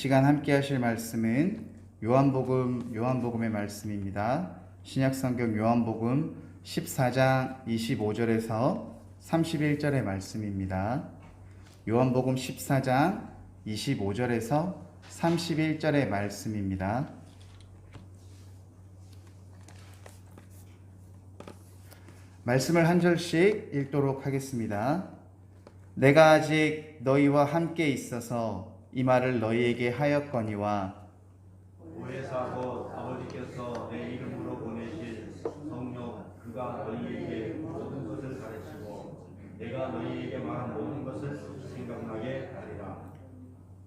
시간 함께 하실 말씀은 요한복음의 말씀입니다. 신약성경 요한복음 14장 25절에서 31절의 말씀입니다. 요한복음 14장 25절에서 31절의 말씀입니다. 말씀을 한 절씩 읽도록 하겠습니다. 내가 아직 너희와 함께 있어서 이 말을 너희에게 하였거니와 보혜사 곧 아버지께서 내 이름으로 보내실 성령 그가 너희에게 모든 것을 가르치고 내가 너희에게 말한 모든 것을 생각나게 하리라.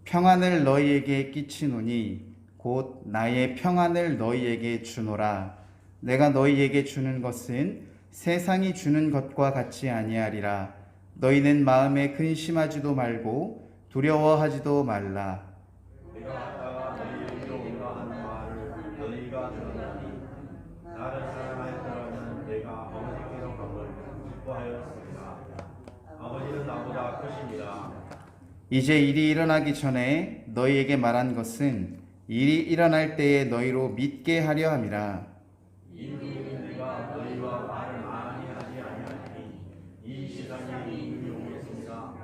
평안을 너희에게 끼치노니 곧 나의 평안을 너희에게 주노라. 내가 너희에게 주는 것은 세상이 주는 것과 같이 아니하리라. 너희는 마음에 근심하지도 말고 두려워하지도 말라. 내가 갔다가 너희에게로 온다 하는 말을 너희가 들었나니 나를 사랑하였더라면 내가 아버지께로 가볼 기뻐하였습니다. 아버지는 나보다 크십니다. 이제 일이 일어나기 전에 너희에게 말한 것은 일이 일어날 때에 너희로 믿게 하려 함이라. 이미 내가 너희와 말을 많이 하지 아니하니 이 세상에 이미 오겠습니다.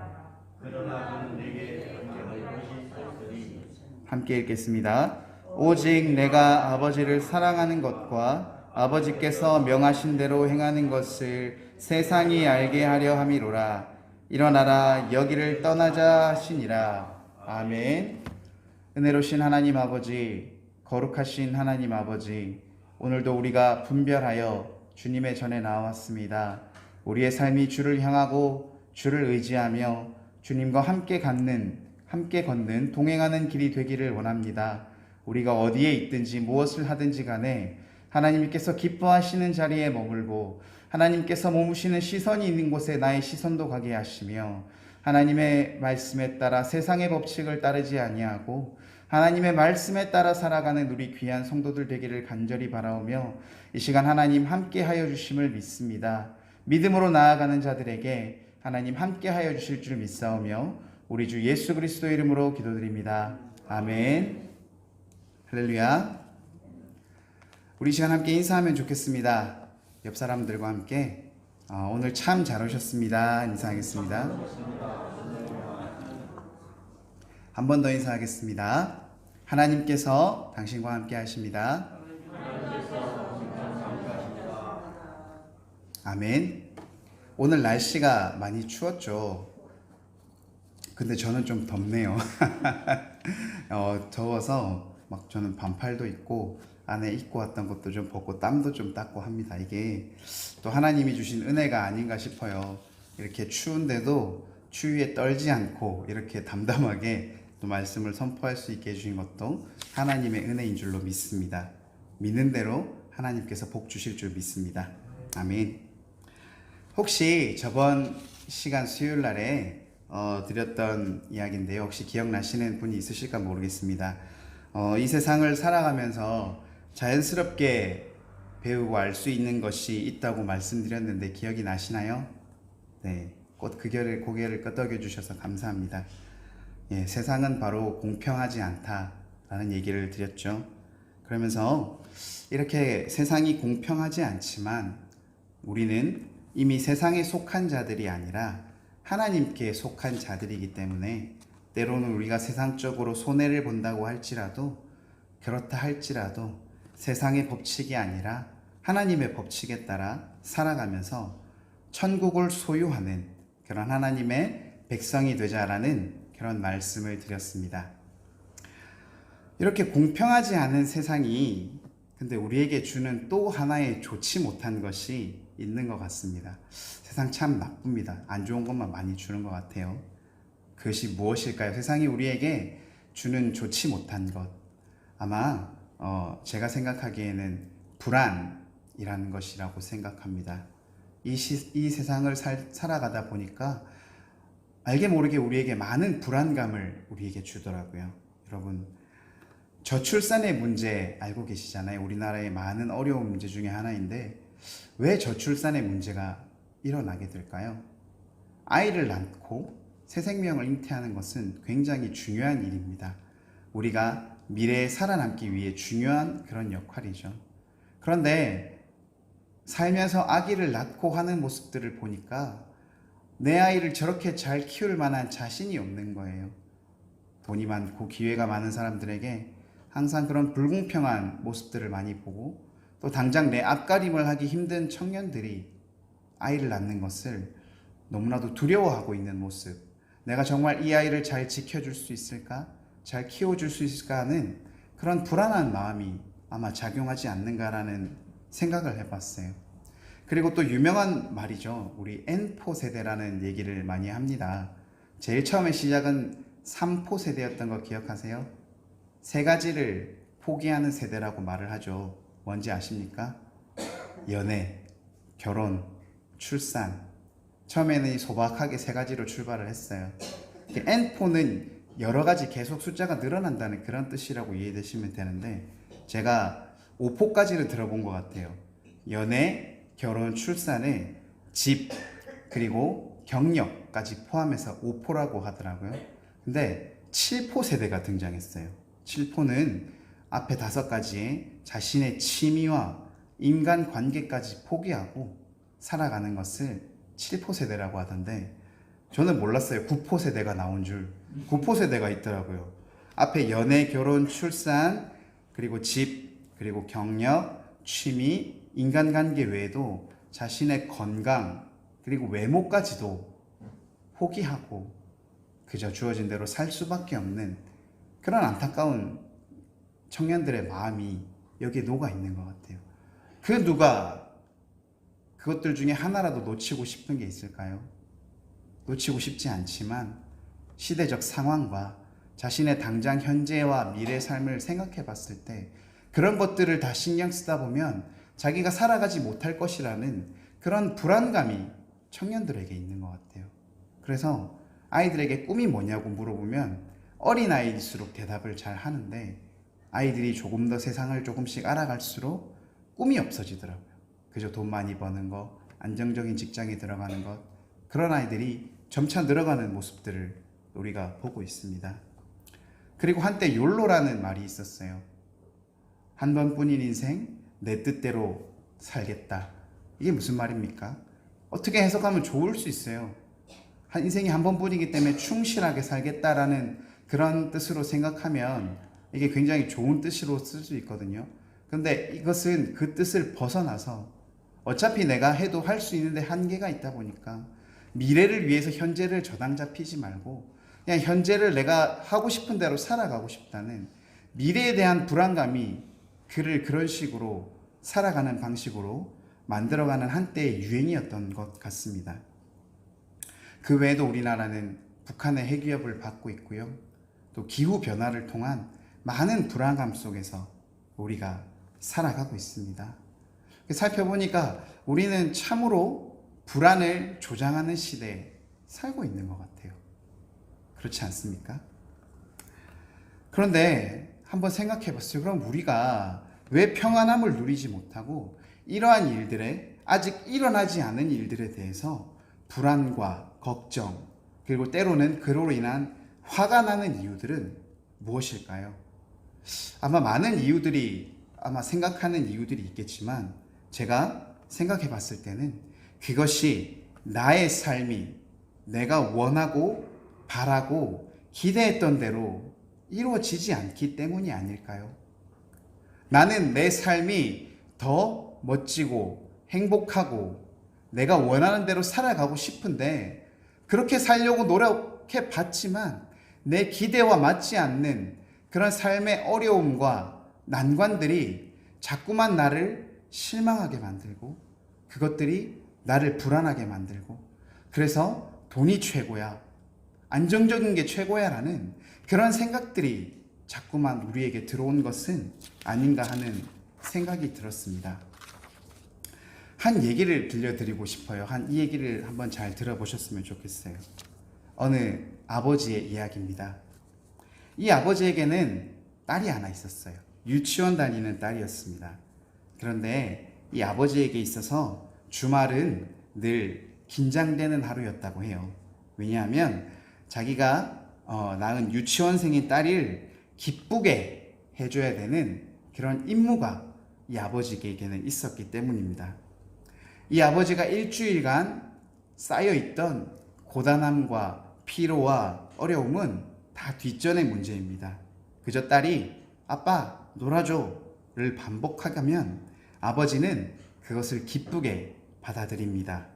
그러나 그는 내게 언제할 것이 없으니. 함께 읽겠습니다. 오직 내가 아버지를 사랑하는 것과 아버지께서 명하신 대로 행하는 것을 세상이 알게 하려 함이로라. 일어나라 여기를 떠나자 하시니라. 아멘. 은혜로신 하나님 아버지, 거룩하신 하나님 아버지, 오늘도 우리가 분별하여 주님의 전에 나왔습니다. 우리의 삶이 주를 향하고 주를 의지하며 주님과 함께 걷는 동행하는 길이 되기를 원합니다. 우리가 어디에 있든지 무엇을 하든지 간에 하나님께서 기뻐하시는 자리에 머물고 하나님께서 머무시는 시선이 있는 곳에 나의 시선도 가게 하시며 하나님의 말씀에 따라 세상의 법칙을 따르지 아니하고 하나님의 말씀에 따라 살아가는 우리 귀한 성도들 되기를 간절히 바라오며 이 시간 하나님 함께 하여 주심을 믿습니다. 믿음으로 나아가는 자들에게 하나님 함께 하여 주실 줄 믿사오며 우리 주 예수 그리스도 이름으로 기도드립니다. 아멘. 할렐루야. 우리 시간 함께 인사하면 좋겠습니다. 옆 사람들과 함께 오늘 참 잘 오셨습니다. 인사하겠습니다. 한 번 더 인사하겠습니다. 하나님께서 당신과 함께 하십니다. 아멘. 오늘 날씨가 많이 추웠죠. 근데 저는 좀 덥네요. 더워서 막 저는 반팔도 입고 안에 입고 왔던 것도 좀 벗고 땀도 좀 닦고 합니다. 이게 또 하나님이 주신 은혜가 아닌가 싶어요. 이렇게 추운데도 추위에 떨지 않고 이렇게 담담하게 또 말씀을 선포할 수 있게 해주신 것도 하나님의 은혜인 줄로 믿습니다. 믿는 대로 하나님께서 복 주실 줄 믿습니다. 아멘. 혹시 저번 시간 수요일 날에 드렸던 이야기인데요. 혹시 기억나시는 분이 있으실까 모르겠습니다. 이 세상을 살아가면서 자연스럽게 배우고 알 수 있는 것이 있다고 말씀드렸는데 기억이 나시나요? 네, 꼭 고개를 끄덕여 주셔서 감사합니다. 예, 세상은 바로 공평하지 않다라는 얘기를 드렸죠. 그러면서 이렇게 세상이 공평하지 않지만 우리는 이미 세상에 속한 자들이 아니라 하나님께 속한 자들이기 때문에 때로는 우리가 세상적으로 손해를 본다고 할지라도 그렇다 할지라도 세상의 법칙이 아니라 하나님의 법칙에 따라 살아가면서 천국을 소유하는 그런 하나님의 백성이 되자라는 그런 말씀을 드렸습니다. 이렇게 공평하지 않은 세상이 근데 우리에게 주는 또 하나의 좋지 못한 것이 있는 것 같습니다. 세상 참 나쁩니다. 안 좋은 것만 많이 주는 것 같아요. 그것이 무엇일까요? 세상이 우리에게 주는 좋지 못한 것. 아마 제가 생각하기에는 불안이라는 것이라고 생각합니다. 이 세상을 살아가다 보니까 알게 모르게 우리에게 많은 불안감을 우리에게 주더라고요. 여러분, 저출산의 문제 알고 계시잖아요. 우리나라의 많은 어려운 문제 중에 하나인데 왜 저출산의 문제가 일어나게 될까요? 아이를 낳고 새 생명을 잉태하는 것은 굉장히 중요한 일입니다. 우리가 미래에 살아남기 위해 중요한 그런 역할이죠. 그런데 살면서 아기를 낳고 하는 모습들을 보니까 내 아이를 저렇게 잘 키울 만한 자신이 없는 거예요. 돈이 많고 기회가 많은 사람들에게 항상 그런 불공평한 모습들을 많이 보고, 또 당장 내 앞가림을 하기 힘든 청년들이 아이를 낳는 것을 너무나도 두려워하고 있는 모습, 내가 정말 이 아이를 잘 지켜줄 수 있을까? 잘 키워줄 수 있을까 하는 그런 불안한 마음이 아마 작용하지 않는가라는 생각을 해봤어요. 그리고 또 유명한 말이죠. 우리 N포 세대라는 얘기를 많이 합니다. 제일 처음에 시작은 3포 세대였던 거 기억하세요? 세 가지를 포기하는 세대라고 말을 하죠. 뭔지 아십니까? 연애, 결혼, 출산. 처음에는 소박하게 세 가지로 출발을 했어요. N포는 여러 가지 계속 숫자가 늘어난다는 그런 뜻이라고 이해되시면 되는데, 제가 5포까지는 들어본 것 같아요. 연애, 결혼, 출산에 집, 그리고 경력까지 포함해서 5포라고 하더라고요. 근데 7포 세대가 등장했어요. 7포는 앞에 5가지의 자신의 취미와 인간관계까지 포기하고 살아가는 것을 7포 세대라고 하던데, 저는 몰랐어요. 9포 세대가 나온 줄. 9포 세대가 있더라고요. 앞에 연애, 결혼, 출산, 그리고 집, 그리고 경력, 취미, 인간관계 외에도 자신의 건강, 그리고 외모까지도 포기하고 그저 주어진 대로 살 수밖에 없는 그런 안타까운 청년들의 마음이 여기에 녹아 있는 것 같아요. 그 누가 그것들 중에 하나라도 놓치고 싶은 게 있을까요? 놓치고 싶지 않지만 시대적 상황과 자신의 당장 현재와 미래 삶을 생각해 봤을 때 그런 것들을 다 신경 쓰다 보면 자기가 살아가지 못할 것이라는 그런 불안감이 청년들에게 있는 것 같아요. 그래서 아이들에게 꿈이 뭐냐고 물어보면 어린아이일수록 대답을 잘 하는데, 아이들이 조금 더 세상을 조금씩 알아갈수록 꿈이 없어지더라고요. 그저 돈 많이 버는 것, 안정적인 직장에 들어가는 것, 그런 아이들이 점차 늘어가는 모습들을 우리가 보고 있습니다. 그리고 한때 욜로라는 말이 있었어요. 한 번뿐인 인생, 내 뜻대로 살겠다. 이게 무슨 말입니까? 어떻게 해석하면 좋을 수 있어요. 인생이 한 번뿐이기 때문에 충실하게 살겠다라는 그런 뜻으로 생각하면 이게 굉장히 좋은 뜻으로 쓸 수 있거든요. 근데 이것은 그 뜻을 벗어나서 어차피 내가 해도 할 수 있는데 한계가 있다 보니까 미래를 위해서 현재를 저당 잡히지 말고 그냥 현재를 내가 하고 싶은 대로 살아가고 싶다는 미래에 대한 불안감이 그를 그런 식으로 살아가는 방식으로 만들어가는 한때의 유행이었던 것 같습니다. 그 외에도 우리나라는 북한의 핵위협을 받고 있고요. 또 기후변화를 통한 많은 불안감 속에서 우리가 살아가고 있습니다. 살펴보니까 우리는 참으로 불안을 조장하는 시대에 살고 있는 것 같아요. 그렇지 않습니까? 그런데 한번 생각해 봤어요. 그럼 우리가 왜 평안함을 누리지 못하고 이러한 일들에, 아직 일어나지 않은 일들에 대해서 불안과 걱정, 그리고 때로는 그로 인한 화가 나는 이유들은 무엇일까요? 아마 많은 이유들이, 아마 생각하는 이유들이 있겠지만 제가 생각해 봤을 때는 그것이 나의 삶이 내가 원하고 바라고 기대했던 대로 이루어지지 않기 때문이 아닐까요? 나는 내 삶이 더 멋지고 행복하고 내가 원하는 대로 살아가고 싶은데 그렇게 살려고 노력해 봤지만 내 기대와 맞지 않는 그런 삶의 어려움과 난관들이 자꾸만 나를 실망하게 만들고 그것들이 나를 불안하게 만들고, 그래서 돈이 최고야, 안정적인 게 최고야 라는 그런 생각들이 자꾸만 우리에게 들어온 것은 아닌가 하는 생각이 들었습니다. 한 얘기를 들려드리고 싶어요. 이 얘기를 한번 잘 들어보셨으면 좋겠어요. 어느 아버지의 이야기입니다. 이 아버지에게는 딸이 하나 있었어요. 유치원 다니는 딸이었습니다. 그런데 이 아버지에게 있어서 주말은 늘 긴장되는 하루였다고 해요. 왜냐하면 자기가 낳은 유치원생인 딸을 기쁘게 해줘야 되는 그런 임무가 이 아버지에게는 있었기 때문입니다. 이 아버지가 일주일간 쌓여있던 고단함과 피로와 어려움은 다 뒷전의 문제입니다. 그저 딸이 아빠 놀아줘를 반복하면 아버지는 그것을 기쁘게 받아들입니다.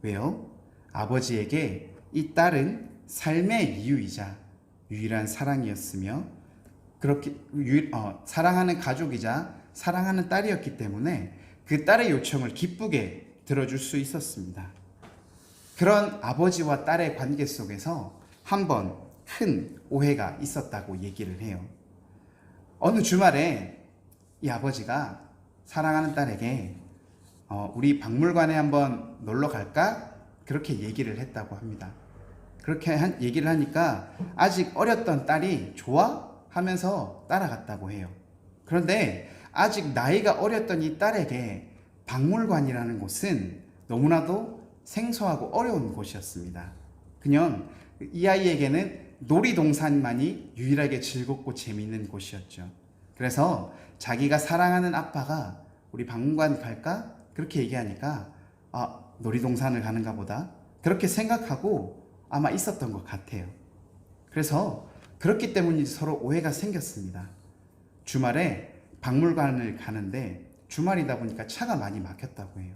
왜요? 아버지에게 이 딸은 삶의 이유이자 유일한 사랑이었으며 그렇게 사랑하는 가족이자 사랑하는 딸이었기 때문에 그 딸의 요청을 기쁘게 들어줄 수 있었습니다. 그런 아버지와 딸의 관계 속에서 한번 큰 오해가 있었다고 얘기를 해요. 어느 주말에 이 아버지가 사랑하는 딸에게 우리 박물관에 한번 놀러 갈까? 그렇게 얘기를 했다고 합니다. 그렇게 얘기를 하니까 아직 어렸던 딸이 좋아? 하면서 따라갔다고 해요. 그런데 아직 나이가 어렸던 이 딸에게 박물관이라는 곳은 너무나도 생소하고 어려운 곳이었습니다. 그냥 이 아이에게는 놀이동산만이 유일하게 즐겁고 재미있는 곳이었죠. 그래서 자기가 사랑하는 아빠가 우리 박물관 갈까? 그렇게 얘기하니까 놀이동산을 가는가 보다 그렇게 생각하고 아마 있었던 것 같아요. 그래서 그렇기 때문인지 서로 오해가 생겼습니다. 주말에 박물관을 가는데 주말이다 보니까 차가 많이 막혔다고 해요.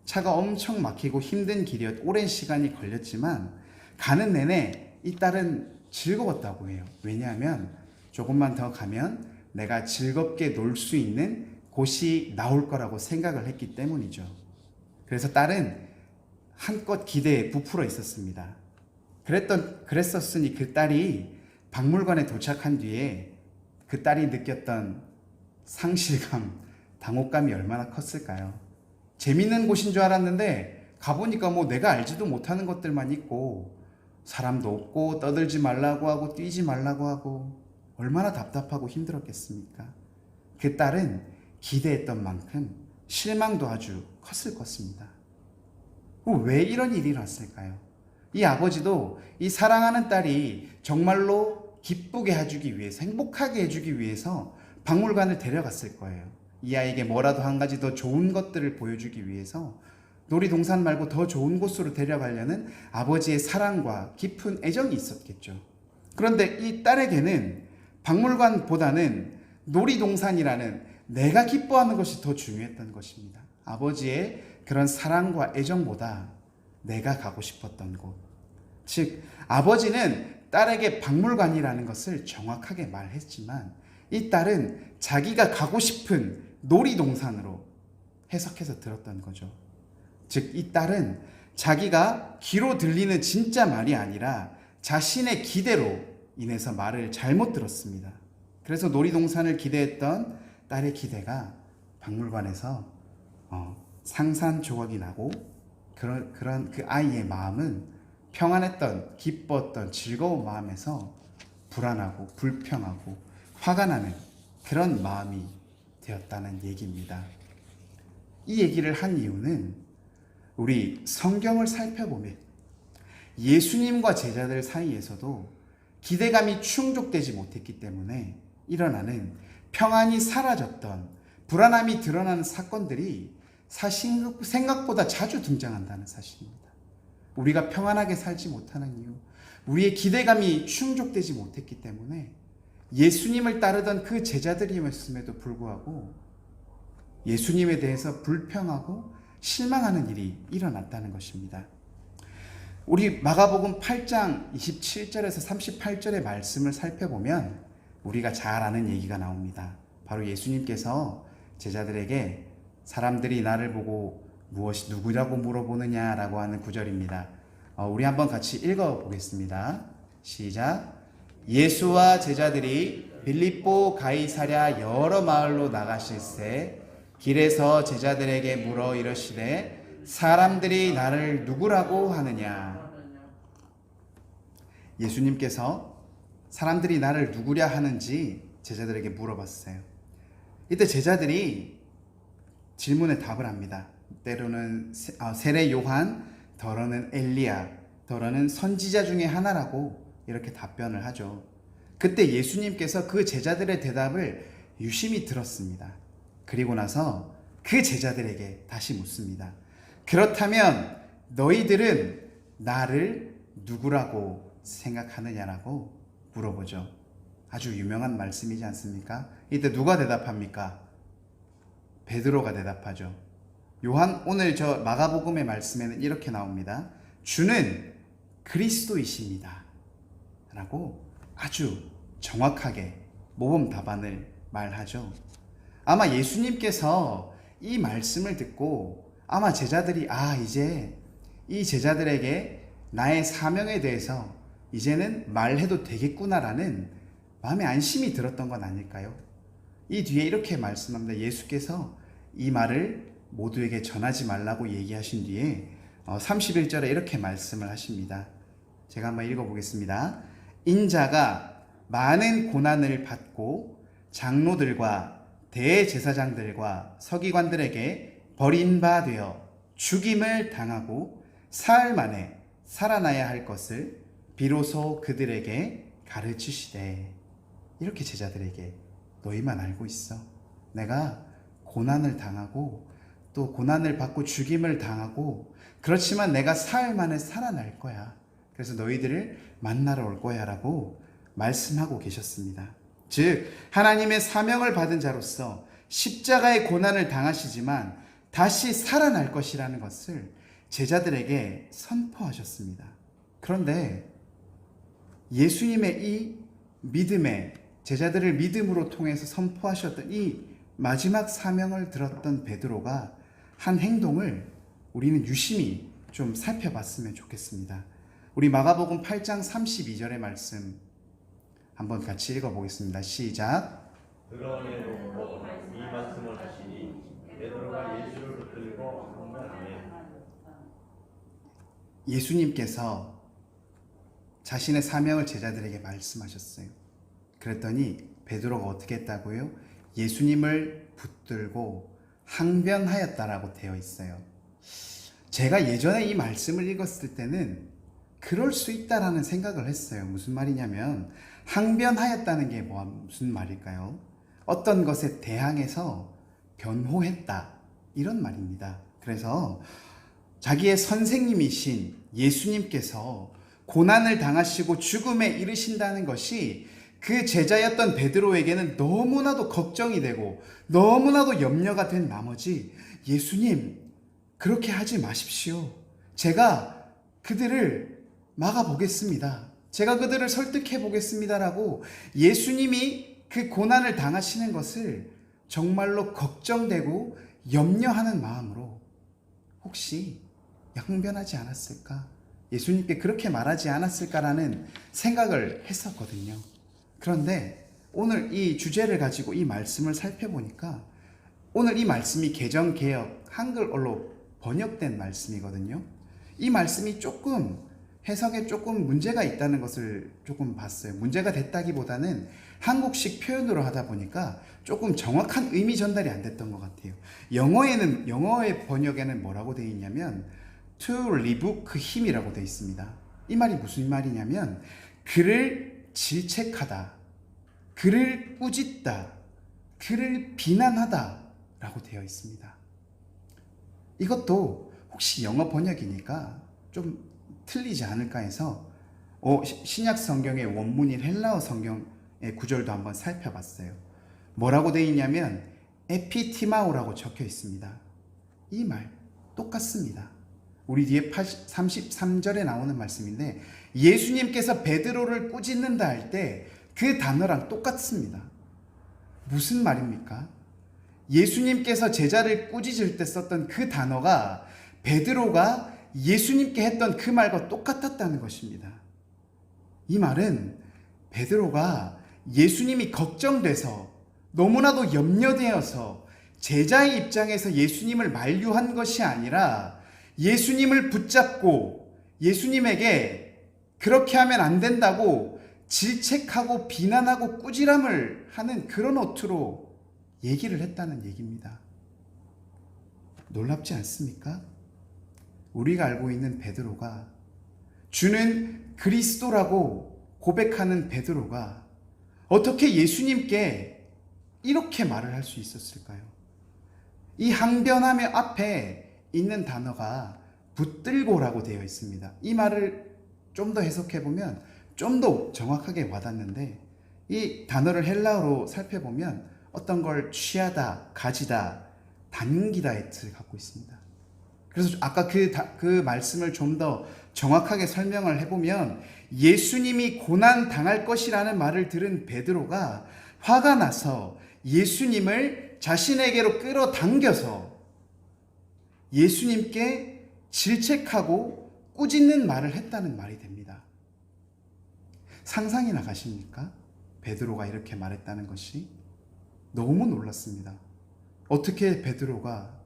차가 엄청 막히고 힘든 길이었, 오랜 시간이 걸렸지만 가는 내내 이 딸은 즐거웠다고 해요. 왜냐하면 조금만 더 가면 내가 즐겁게 놀 수 있는 곳이 나올 거라고 생각을 했기 때문이죠. 그래서 딸은 한껏 기대에 부풀어 있었습니다. 그랬었으니 그 딸이 박물관에 도착한 뒤에 그 딸이 느꼈던 상실감, 당혹감이 얼마나 컸을까요? 재밌는 곳인 줄 알았는데 가보니까 뭐 내가 알지도 못하는 것들만 있고 사람도 없고 떠들지 말라고 하고 뛰지 말라고 하고 얼마나 답답하고 힘들었겠습니까? 그 딸은 기대했던 만큼 실망도 아주 컸을 것입니다. 왜 이런 일이 일어났을까요? 이 아버지도 이 사랑하는 딸이 정말로 기쁘게 해주기 위해서, 행복하게 해주기 위해서 박물관을 데려갔을 거예요. 이 아이에게 뭐라도 한 가지 더 좋은 것들을 보여주기 위해서 놀이동산 말고 더 좋은 곳으로 데려가려는 아버지의 사랑과 깊은 애정이 있었겠죠. 그런데 이 딸에게는 박물관보다는 놀이동산이라는 내가 기뻐하는 것이 더 중요했던 것입니다. 아버지의 그런 사랑과 애정보다 내가 가고 싶었던 곳. 즉, 아버지는 딸에게 박물관이라는 것을 정확하게 말했지만 이 딸은 자기가 가고 싶은 놀이동산으로 해석해서 들었던 거죠. 즉, 이 딸은 자기가 귀로 들리는 진짜 말이 아니라 자신의 기대로 인해서 말을 잘못 들었습니다. 그래서 놀이동산을 기대했던 딸의 기대가 박물관에서 상산조각이 나고 그런 그 아이의 마음은 평안했던, 기뻤던, 즐거운 마음에서 불안하고 불평하고 화가 나는 그런 마음이 되었다는 얘기입니다. 이 얘기를 한 이유는 우리 성경을 살펴보면 예수님과 제자들 사이에서도 기대감이 충족되지 못했기 때문에 일어나는 평안이 사라졌던 불안함이 드러나는 사건들이 사실 생각보다 자주 등장한다는 사실입니다. 우리가 평안하게 살지 못하는 이유, 우리의 기대감이 충족되지 못했기 때문에 예수님을 따르던 그 제자들이었음에도 불구하고 예수님에 대해서 불평하고 실망하는 일이 일어났다는 것입니다. 우리 마가복음 8장 27절에서 38절의 말씀을 살펴보면 우리가 잘 아는 얘기가 나옵니다. 바로 예수님께서 제자들에게 사람들이 나를 보고 무엇이 누구라고 물어보느냐라고 하는 구절입니다. 우리 한번 같이 읽어보겠습니다. 시작. 예수와 제자들이 빌립보 가이사랴 여러 마을로 나가실새 길에서 제자들에게 물어 이르시되 사람들이 나를 누구라고 하느냐. 예수님께서 사람들이 나를 누구랴 하는지 제자들에게 물어봤어요. 이때 제자들이 질문에 답을 합니다. 때로는 세례 요한, 더러는 엘리야, 더러는 선지자 중에 하나라고 이렇게 답변을 하죠. 그때 예수님께서 그 제자들의 대답을 유심히 들었습니다. 그리고 나서 그 제자들에게 다시 묻습니다. 그렇다면 너희들은 나를 누구라고 생각하느냐라고 물어보죠. 아주 유명한 말씀이지 않습니까? 이때 누가 대답합니까? 베드로가 대답하죠. 오늘 저 마가복음의 말씀에는 이렇게 나옵니다. 주는 그리스도이십니다. 라고 아주 정확하게 모범 답안을 말하죠. 아마 예수님께서 이 말씀을 듣고 아마 제자들이 이제 이 제자들에게 나의 사명에 대해서 이제는 말해도 되겠구나라는 마음의 안심이 들었던 건 아닐까요? 이 뒤에 이렇게 말씀합니다. 예수께서 이 말을 모두에게 전하지 말라고 얘기하신 뒤에 31절에 이렇게 말씀을 하십니다. 제가 한번 읽어보겠습니다. 인자가 많은 고난을 받고 장로들과 대제사장들과 서기관들에게 버림받아 죽임을 당하고 사흘 만에 살아나야 할 것을 비로소 그들에게 가르치시되, 이렇게 제자들에게 너희만 알고 있어. 내가 고난을 당하고 또 고난을 받고 죽임을 당하고 그렇지만 내가 사흘 만에 살아날 거야. 그래서 너희들을 만나러 올 거야 라고 말씀하고 계셨습니다. 즉 하나님의 사명을 받은 자로서 십자가의 고난을 당하시지만 다시 살아날 것이라는 것을 제자들에게 선포하셨습니다. 그런데 예수님의 이 믿음에 제자들을 믿음으로 통해서 선포하셨던 이 마지막 사명을 들었던 베드로가 한 행동을 우리는 유심히 좀 살펴봤으면 좋겠습니다. 우리 마가복음 8장 32절의 말씀 한번 같이 읽어보겠습니다. 시작. 드러내놓고 이 말씀을 하시니 베드로가 예수를 붙들고 성전하에. 예수님께서 자신의 사명을 제자들에게 말씀하셨어요. 그랬더니 베드로가 어떻게 했다고요? 예수님을 붙들고 항변하였다라고 되어 있어요. 제가 예전에 이 말씀을 읽었을 때는 그럴 수 있다라는 생각을 했어요. 무슨 말이냐면 항변하였다는 게 무슨 말일까요? 어떤 것에 대항해서 변호했다, 이런 말입니다. 그래서 자기의 선생님이신 예수님께서 고난을 당하시고 죽음에 이르신다는 것이 그 제자였던 베드로에게는 너무나도 걱정이 되고 너무나도 염려가 된 나머지, 예수님 그렇게 하지 마십시오. 제가 그들을 막아보겠습니다. 제가 그들을 설득해 보겠습니다라고 예수님이 그 고난을 당하시는 것을 정말로 걱정되고 염려하는 마음으로 혹시 항변하지 않았을까? 예수님께 그렇게 말하지 않았을까라는 생각을 했었거든요. 그런데 오늘 이 주제를 가지고 이 말씀을 살펴보니까 오늘 이 말씀이 개정개혁 한글어로 번역된 말씀이거든요. 이 말씀이 조금 해석에 조금 문제가 있다는 것을 조금 봤어요. 문제가 됐다기보다는 한국식 표현으로 하다 보니까 조금 정확한 의미 전달이 안 됐던 것 같아요. 영어의 번역에는 뭐라고 되어 있냐면 to rebuke him이라고 되어 있습니다. 이 말이 무슨 말이냐면 그를 질책하다, 그를 꾸짖다, 그를 비난하다 라고 되어 있습니다. 이것도 혹시 영어 번역이니까 좀 틀리지 않을까 해서 신약 성경의 원문인 헬라어 성경의 구절도 한번 살펴봤어요. 뭐라고 되어 있냐면 에피티마오라고 적혀 있습니다. 이 말 똑같습니다. 우리 뒤에 33절에 나오는 말씀인데 예수님께서 베드로를 꾸짖는다 할 때 그 단어랑 똑같습니다. 무슨 말입니까? 예수님께서 제자를 꾸짖을 때 썼던 그 단어가 베드로가 예수님께 했던 그 말과 똑같았다는 것입니다. 이 말은 베드로가 예수님이 걱정돼서 너무나도 염려되어서 제자의 입장에서 예수님을 만류한 것이 아니라 예수님을 붙잡고 예수님에게 그렇게 하면 안 된다고 질책하고 비난하고 꾸지람을 하는 그런 어투로 얘기를 했다는 얘기입니다. 놀랍지 않습니까? 우리가 알고 있는 베드로가 주는 그리스도라고 고백하는 베드로가 어떻게 예수님께 이렇게 말을 할 수 있었을까요? 이 항변하며 앞에 있는 단어가 붙들고라고 되어 있습니다. 이 말을 좀 더 해석해 보면 좀 더 정확하게 와닿는데, 이 단어를 헬라어로 살펴보면 어떤 걸 취하다, 가지다, 당기다의 뜻을 갖고 있습니다. 그래서 아까 그 말씀을 좀 더 정확하게 설명을 해보면, 예수님이 고난 당할 것이라는 말을 들은 베드로가 화가 나서 예수님을 자신에게로 끌어당겨서 예수님께 질책하고 꾸짖는 말을 했다는 말이 됩니다. 상상이 나가십니까? 베드로가 이렇게 말했다는 것이 너무 놀랐습니다. 어떻게 베드로가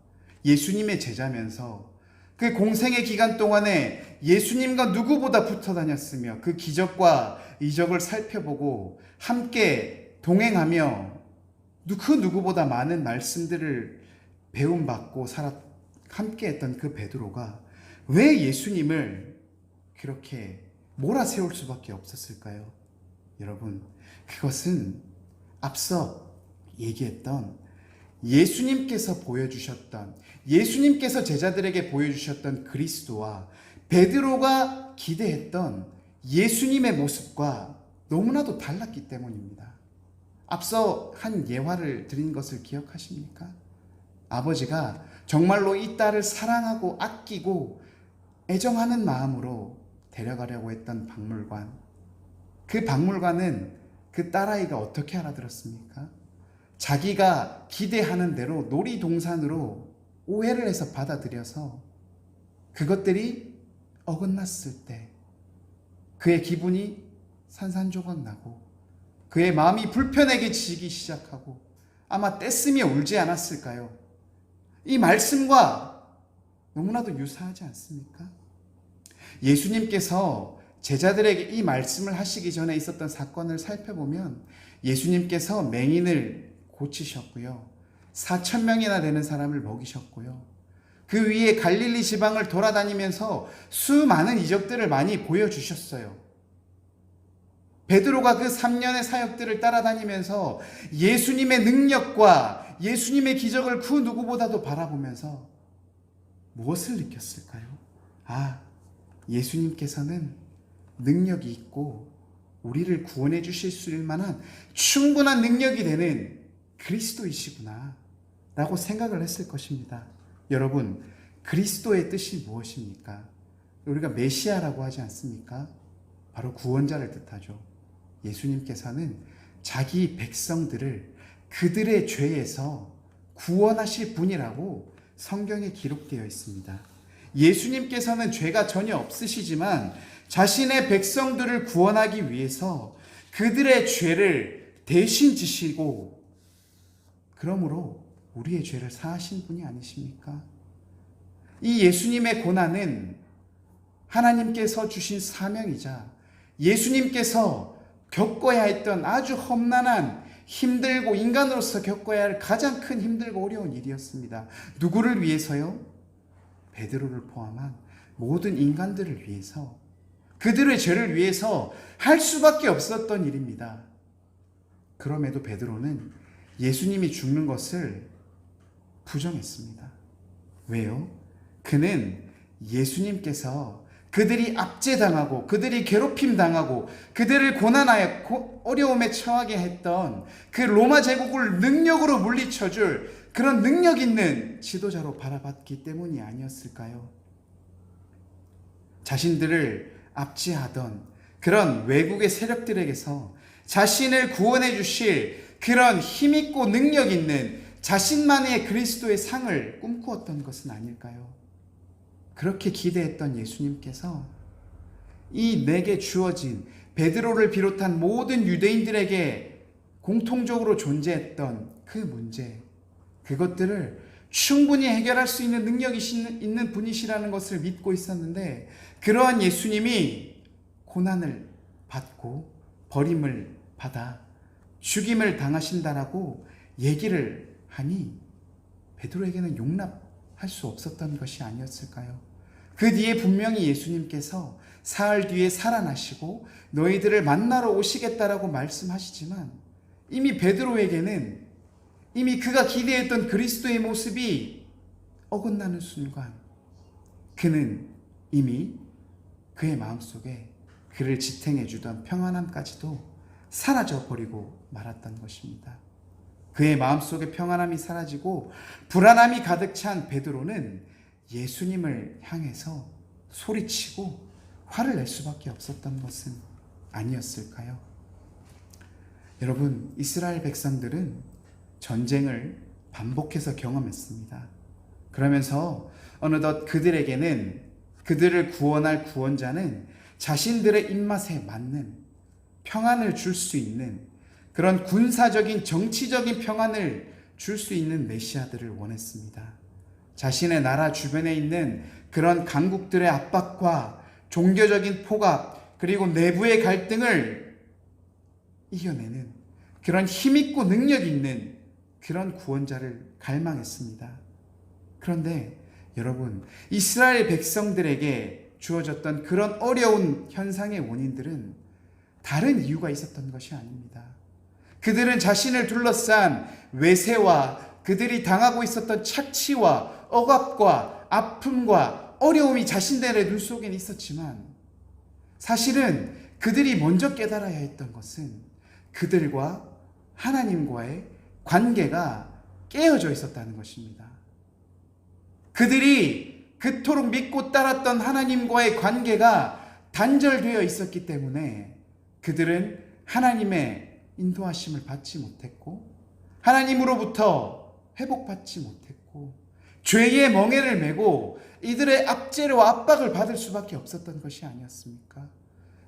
예수님의 제자면서 그 공생의 기간 동안에 예수님과 누구보다 붙어 다녔으며 그 기적과 이적을 살펴보고 함께 동행하며 그 누구보다 많은 말씀들을 배움받고 함께 했던 그 베드로가 왜 예수님을 그렇게 몰아세울 수밖에 없었을까요? 여러분, 그것은 앞서 얘기했던 예수님께서 제자들에게 보여주셨던 그리스도와 베드로가 기대했던 예수님의 모습과 너무나도 달랐기 때문입니다. 앞서 한 예화를 드린 것을 기억하십니까? 아버지가 정말로 이 딸을 사랑하고 아끼고 애정하는 마음으로 데려가려고 했던 박물관. 그 박물관은 그 딸아이가 어떻게 알아들었습니까? 자기가 기대하는 대로 놀이동산으로 오해를 해서 받아들여서 그것들이 어긋났을 때 그의 기분이 산산조각 나고 그의 마음이 불편해지기 시작하고 아마 떼쓰며 울지 않았을까요? 이 말씀과 너무나도 유사하지 않습니까? 예수님께서 제자들에게 이 말씀을 하시기 전에 있었던 사건을 살펴보면 예수님께서 맹인을 고치셨고요. 4,000명이나 되는 사람을 먹이셨고요. 그 위에 갈릴리 지방을 돌아다니면서 수많은 이적들을 많이 보여주셨어요. 베드로가 그 3년의 사역들을 따라다니면서 예수님의 능력과 예수님의 기적을 그 누구보다도 바라보면서 무엇을 느꼈을까요? 예수님께서는 능력이 있고 우리를 구원해 주실 수 있을 만한 충분한 능력이 되는 그리스도이시구나 라고 생각을 했을 것입니다. 여러분, 그리스도의 뜻이 무엇입니까? 우리가 메시아라고 하지 않습니까? 바로 구원자를 뜻하죠. 예수님께서는 자기 백성들을 그들의 죄에서 구원하실 분이라고 성경에 기록되어 있습니다. 예수님께서는 죄가 전혀 없으시지만 자신의 백성들을 구원하기 위해서 그들의 죄를 대신 지시고 그러므로 우리의 죄를 사하신 분이 아니십니까? 이 예수님의 고난은 하나님께서 주신 사명이자 예수님께서 겪어야 했던 아주 험난한 힘들고 인간으로서 겪어야 할 가장 큰 힘들고 어려운 일이었습니다. 누구를 위해서요? 베드로를 포함한 모든 인간들을 위해서, 그들의 죄를 위해서 할 수밖에 없었던 일입니다. 그럼에도 베드로는 예수님이 죽는 것을 부정했습니다. 왜요? 그는 예수님께서 그들이 압제당하고 그들이 괴롭힘당하고 그들을 고난하여 어려움에 처하게 했던 그 로마 제국을 능력으로 물리쳐줄 그런 능력 있는 지도자로 바라봤기 때문이 아니었을까요? 자신들을 압제하던 그런 외국의 세력들에게서 자신을 구원해 주실 그런 힘있고 능력 있는 자신만의 그리스도의 상을 꿈꾸었던 것은 아닐까요? 그렇게 기대했던 예수님께서 이 내게 주어진 베드로를 비롯한 모든 유대인들에게 공통적으로 존재했던 그 문제, 그것들을 충분히 해결할 수 있는 능력이 있는 분이시라는 것을 믿고 있었는데, 그러한 예수님이 고난을 받고 버림을 받아 죽임을 당하신다라고 얘기를 하니 베드로에게는 용납할 수 없었던 것이 아니었을까요? 그 뒤에 분명히 예수님께서 사흘 뒤에 살아나시고 너희들을 만나러 오시겠다라고 말씀하시지만 이미 베드로에게는 이미 그가 기대했던 그리스도의 모습이 어긋나는 순간 그는 이미 그의 마음속에 그를 지탱해 주던 평안함까지도 사라져 버리고 말았던 것입니다. 그의 마음속에 평안함이 사라지고 불안함이 가득 찬 베드로는 예수님을 향해서 소리치고 화를 낼 수밖에 없었던 것은 아니었을까요? 여러분, 이스라엘 백성들은 전쟁을 반복해서 경험했습니다. 그러면서 어느덧 그들에게는 그들을 구원할 구원자는 자신들의 입맛에 맞는 평안을 줄 수 있는 그런 군사적인 정치적인 평안을 줄 수 있는 메시아들을 원했습니다. 자신의 나라 주변에 있는 그런 강국들의 압박과 종교적인 포갑 그리고 내부의 갈등을 이겨내는 그런 힘있고 능력 있는 그런 구원자를 갈망했습니다. 그런데 여러분, 이스라엘 백성들에게 주어졌던 그런 어려운 현상의 원인들은 다른 이유가 있었던 것이 아닙니다. 그들은 자신을 둘러싼 외세와 그들이 당하고 있었던 착취와 억압과 아픔과 어려움이 자신들의 눈 속에 있었지만 사실은 그들이 먼저 깨달아야 했던 것은 그들과 하나님과의 관계가 깨어져 있었다는 것입니다. 그들이 그토록 믿고 따랐던 하나님과의 관계가 단절되어 있었기 때문에 그들은 하나님의 인도하심을 받지 못했고 하나님으로부터 회복받지 못했고 죄의 멍에를 메고 이들의 압제와 압박을 받을 수밖에 없었던 것이 아니었습니까?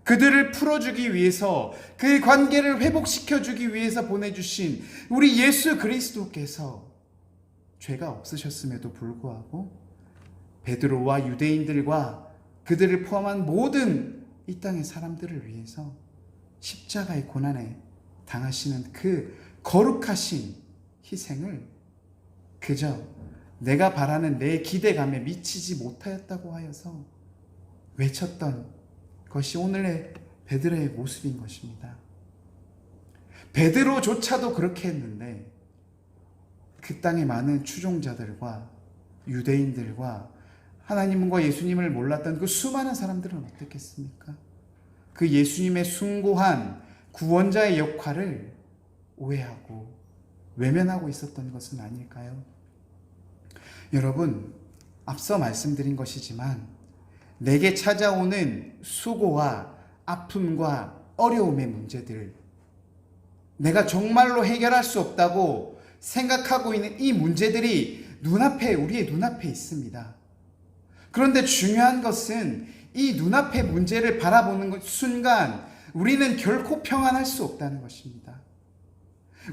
그들을 풀어주기 위해서 그 관계를 회복시켜주기 위해서 보내주신 우리 예수 그리스도께서 죄가 없으셨음에도 불구하고 베드로와 유대인들과 그들을 포함한 모든 이 땅의 사람들을 위해서 십자가의 고난에 당하시는 그 거룩하신 희생을 그저 내가 바라는 내 기대감에 미치지 못하였다고 하여서 외쳤던 것이 오늘의 베드로의 모습인 것입니다. 베드로조차도 그렇게 했는데 그 땅의 많은 추종자들과 유대인들과 하나님과 예수님을 몰랐던 그 수많은 사람들은 어떻겠습니까? 그 예수님의 숭고한 구원자의 역할을 오해하고 외면하고 있었던 것은 아닐까요? 여러분, 앞서 말씀드린 것이지만 내게 찾아오는 수고와 아픔과 어려움의 문제들, 내가 정말로 해결할 수 없다고 생각하고 있는 이 문제들이 우리의 눈앞에 있습니다. 그런데 중요한 것은 이 눈앞의 문제를 바라보는 순간 우리는 결코 평안할 수 없다는 것입니다.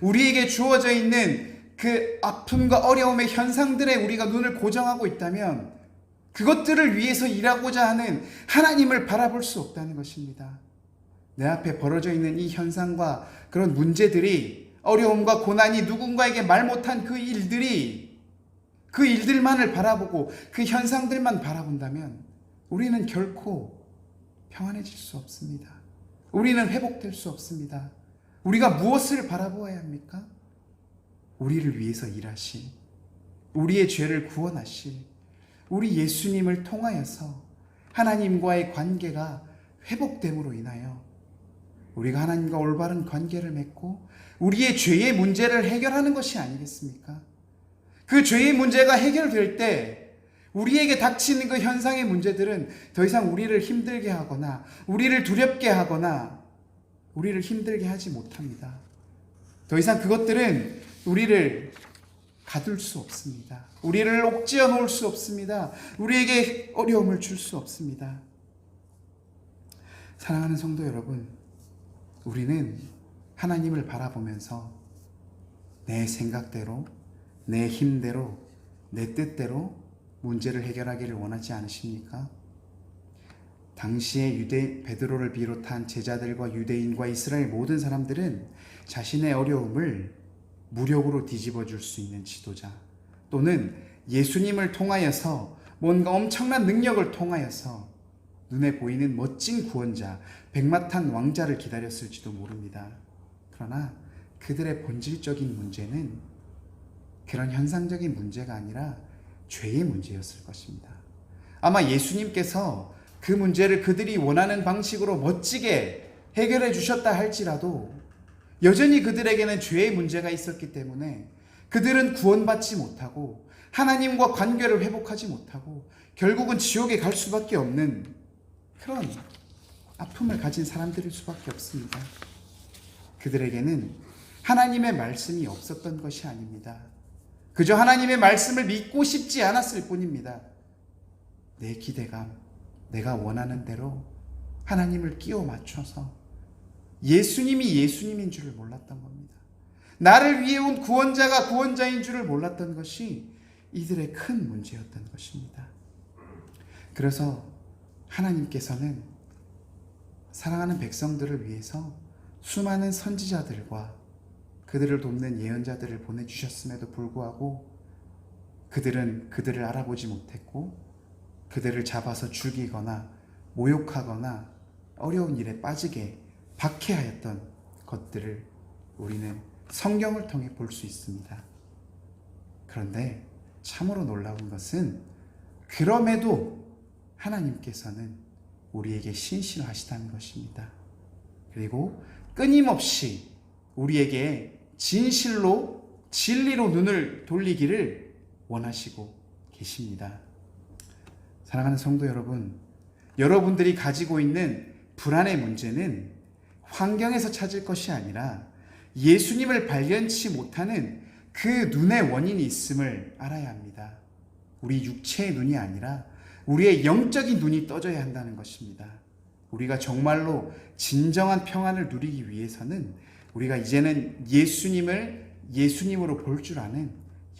우리에게 주어져 있는 그 아픔과 어려움의 현상들에 우리가 눈을 고정하고 있다면 그것들을 위해서 일하고자 하는 하나님을 바라볼 수 없다는 것입니다. 내 앞에 벌어져 있는 이 현상과 그런 문제들이, 어려움과 고난이, 누군가에게 말 못한 그 일들만을 바라보고 그 현상들만 바라본다면 우리는 결코 평안해질 수 없습니다. 우리는 회복될 수 없습니다. 우리가 무엇을 바라보아야 합니까? 우리를 위해서 일하신, 우리의 죄를 구원하실 우리 예수님을 통하여서 하나님과의 관계가 회복됨으로 인하여 우리가 하나님과 올바른 관계를 맺고 우리의 죄의 문제를 해결하는 것이 아니겠습니까? 그 죄의 문제가 해결될 때 우리에게 닥치는 그 현상의 문제들은 더 이상 우리를 힘들게 하거나 우리를 두렵게 하거나 우리를 힘들게 하지 못합니다. 더 이상 그것들은 우리를 가둘 수 없습니다. 우리를 옥죄어 놓을 수 없습니다. 우리에게 어려움을 줄 수 없습니다. 사랑하는 성도 여러분, 우리는 하나님을 바라보면서 내 생각대로, 내 힘대로, 내 뜻대로 문제를 해결하기를 원하지 않으십니까? 당시의 베드로를 비롯한 제자들과 유대인과 이스라엘 모든 사람들은 자신의 어려움을 무력으로 뒤집어 줄 수 있는 지도자 또는 예수님을 통하여서 뭔가 엄청난 능력을 통하여서 눈에 보이는 멋진 구원자, 백마탄 왕자를 기다렸을지도 모릅니다. 그러나 그들의 본질적인 문제는 그런 현상적인 문제가 아니라 죄의 문제였을 것입니다. 아마 예수님께서 그 문제를 그들이 원하는 방식으로 멋지게 해결해 주셨다 할지라도 여전히 그들에게는 죄의 문제가 있었기 때문에 그들은 구원받지 못하고 하나님과 관계를 회복하지 못하고 결국은 지옥에 갈 수밖에 없는 그런 아픔을 가진 사람들일 수밖에 없습니다. 그들에게는 하나님의 말씀이 없었던 것이 아닙니다. 그저 하나님의 말씀을 믿고 싶지 않았을 뿐입니다. 내 기대감, 내가 원하는 대로 하나님을 끼워 맞춰서 예수님이 예수님인 줄을 몰랐던 겁니다. 나를 위해 온 구원자가 구원자인 줄을 몰랐던 것이 이들의 큰 문제였던 것입니다. 그래서 하나님께서는 사랑하는 백성들을 위해서 수많은 선지자들과 그들을 돕는 예언자들을 보내주셨음에도 불구하고 그들은 그들을 알아보지 못했고 그들을 잡아서 죽이거나 모욕하거나 어려운 일에 빠지게 박해하였던 것들을 우리는 성경을 통해 볼 수 있습니다. 그런데 참으로 놀라운 것은 그럼에도 하나님께서는 우리에게 신실하시다는 것입니다. 그리고 끊임없이 우리에게 진리로 눈을 돌리기를 원하시고 계십니다. 사랑하는 성도 여러분, 여러분들이 가지고 있는 불안의 문제는 환경에서 찾을 것이 아니라 예수님을 발견치 못하는 그 눈의 원인이 있음을 알아야 합니다. 우리 육체의 눈이 아니라 우리의 영적인 눈이 떠져야 한다는 것입니다. 우리가 정말로 진정한 평안을 누리기 위해서는 우리가 이제는 예수님을 예수님으로 볼 줄 아는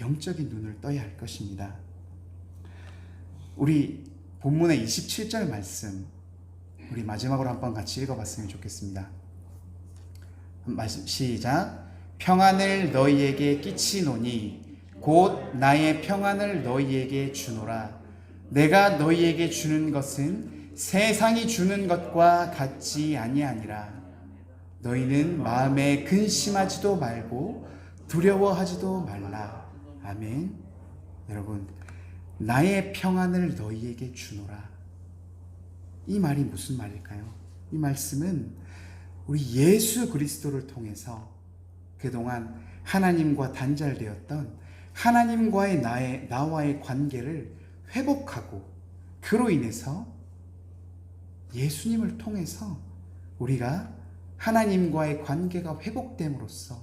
영적인 눈을 떠야 할 것입니다. 우리 본문의 27절 말씀 우리 마지막으로 한번 같이 읽어봤으면 좋겠습니다. 말씀 시작. 평안을 너희에게 끼치노니 곧 나의 평안을 너희에게 주노라. 내가 너희에게 주는 것은 세상이 주는 것과 같지 아니하니라. 너희는 마음에 근심하지도 말고 두려워하지도 말라. 아멘. 여러분, 나의 평안을 너희에게 주노라. 이 말이 무슨 말일까요? 이 말씀은 우리 예수 그리스도를 통해서 그동안 하나님과 단절되었던 하나님과의 나와의 관계를 회복하고 그로 인해서 예수님을 통해서 우리가 하나님과의 관계가 회복됨으로써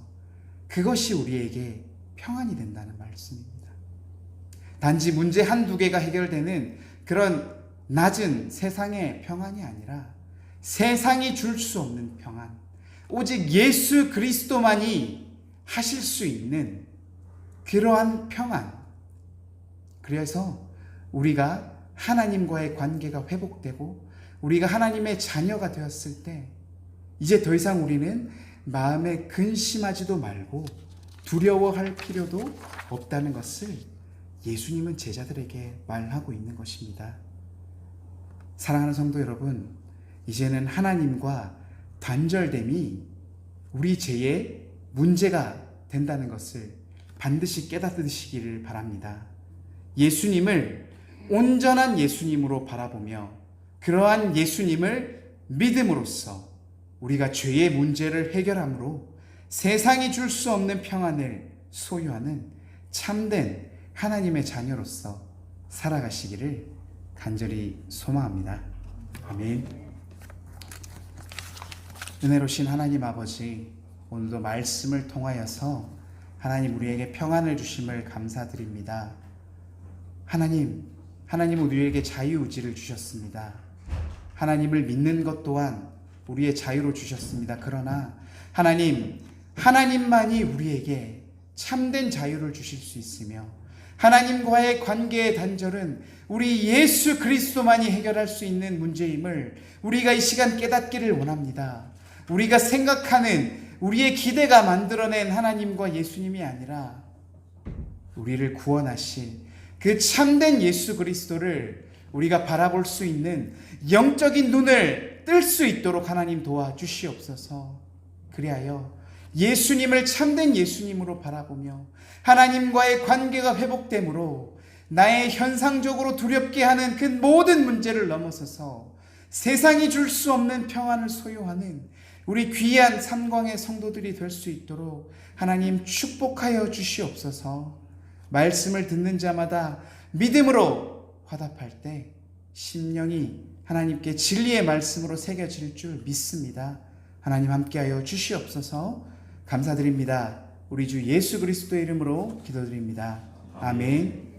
그것이 우리에게 평안이 된다는 말씀입니다. 단지 문제 한두 개가 해결되는 그런 낮은 세상의 평안이 아니라 세상이 줄 수 없는 평안, 오직 예수 그리스도만이 하실 수 있는 그러한 평안. 그래서 우리가 하나님과의 관계가 회복되고 우리가 하나님의 자녀가 되었을 때 이제 더 이상 우리는 마음에 근심하지도 말고 두려워할 필요도 없다는 것을 예수님은 제자들에게 말하고 있는 것입니다. 사랑하는 성도 여러분, 이제는 하나님과 단절됨이 우리 죄의 문제가 된다는 것을 반드시 깨닫으시기를 바랍니다. 예수님을 온전한 예수님으로 바라보며 그러한 예수님을 믿음으로써 우리가 죄의 문제를 해결함으로 세상이 줄 수 없는 평안을 소유하는 참된 하나님의 자녀로서 살아가시기를 간절히 소망합니다. 아멘. 은혜로우신 하나님 아버지, 오늘도 말씀을 통하여서 하나님 우리에게 평안을 주심을 감사드립니다. 하나님 우리에게 자유의지를 주셨습니다. 하나님을 믿는 것 또한 우리의 자유로 주셨습니다. 그러나 하나님만이 우리에게 참된 자유를 주실 수 있으며 하나님과의 관계의 단절은 우리 예수 그리스도만이 해결할 수 있는 문제임을 우리가 이 시간 깨닫기를 원합니다. 우리가 생각하는 우리의 기대가 만들어낸 하나님과 예수님이 아니라 우리를 구원하신 그 참된 예수 그리스도를 우리가 바라볼 수 있는 영적인 눈을 뜰 수 있도록 하나님 도와주시옵소서. 그리하여 예수님을 참된 예수님으로 바라보며 하나님과의 관계가 회복되므로 나의 현상적으로 두렵게 하는 그 모든 문제를 넘어서서 세상이 줄 수 없는 평안을 소유하는 우리 귀한 삼광의 성도들이 될 수 있도록 하나님 축복하여 주시옵소서. 말씀을 듣는 자마다 믿음으로 화답할 때 심령이 하나님께 진리의 말씀으로 새겨질 줄 믿습니다. 하나님 함께하여 주시옵소서. 감사드립니다. 우리 주 예수 그리스도의 이름으로 기도드립니다. 아멘.